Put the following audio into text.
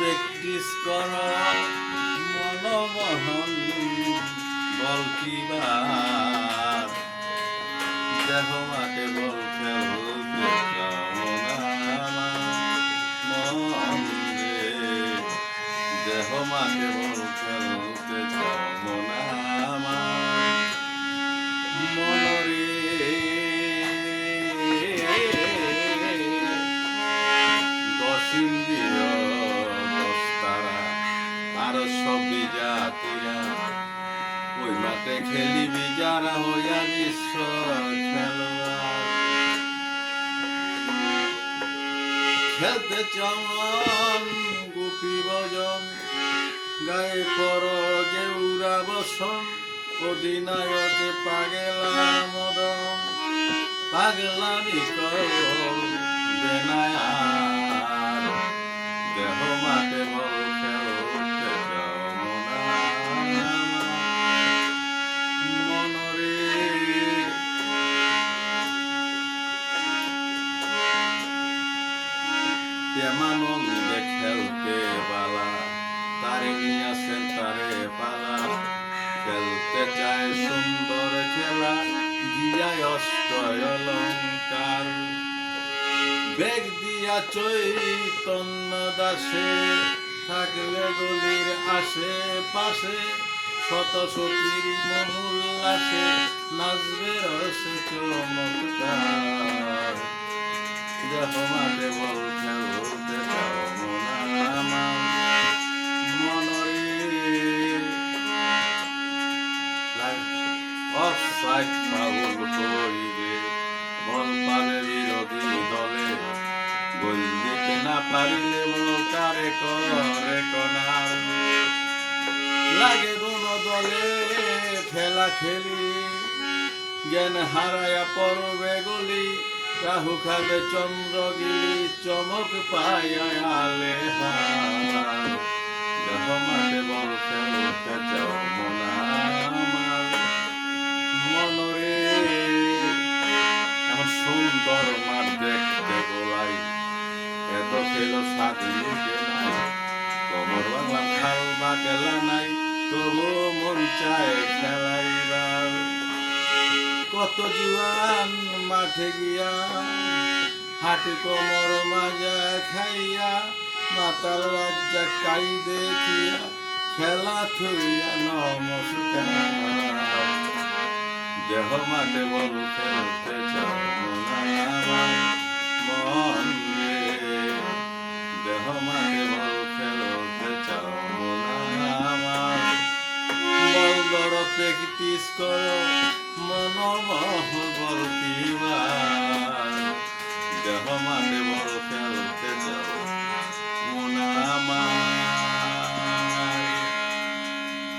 practice কর মনমোহন বল কিবার দেহ মাঠে বল খেলতে চাও না মন রে দেহ মাঠে বল খেলতে চাও না মনরে ইন্দ্রিয় দশতারা আর সব বিজাতিরা ওই মাঠে খেলিবি যারা হইয়া বিশ্ব খেলোয়াড় খেলতে চান গোপী ভজন গায়ে পর গেউরা বসন অধিনায়কে পাগলা মদন পাগলামি কর বেনায়া দেহ মাঠে বল খেলতে যাও মনরে তেমানন্দে খেলতে বালা তারে নিয়া সেন্টারে পালা খেলতে চায় সুন্দর খেলা দিয়ায় অষ্টয় অলঙ্কার বেগ দিয়া চৈতন্য দাসে থাকলে গলির আশে পাশে শত সতীর মনুল্লাসে নাচবে রসে চমৎকার দেহ মাঠে বল খেলতে যাও না মনরে অফসাইড ফাউল করিবে বল পাবে বিরোধী দলে গোল দিতে না পারিলে বল কারে করে কোনার লাগে দোন দলে খেলা খেলি জ্ঞান হারায়া পড়বে গলি রাহু খাবে চন্দ্রগিলি চমক পায়া আলে দেহ মাঠে বল খেলতে যাও মনরে এমন সুন্দর মাঠ দেখতে গোলাই এত খেল স্বাধীনকে নাই কবর বাংলা খাল বা খেলা নাই তবু মন চায় খেলাইবার কত জুয়ান মাঠে গিয়া হাঁটু কোমর মাজা খাইয়া মাতাল রাজ্জা কাই দেখিয়া খেলা থইয়া নমস্কার দেহ মাঠে বল খেলতে চাও মন রে দেহ মাঠে বল খেলতে চাও বল ধর প্র্যাকটিস কর মনমোহন বল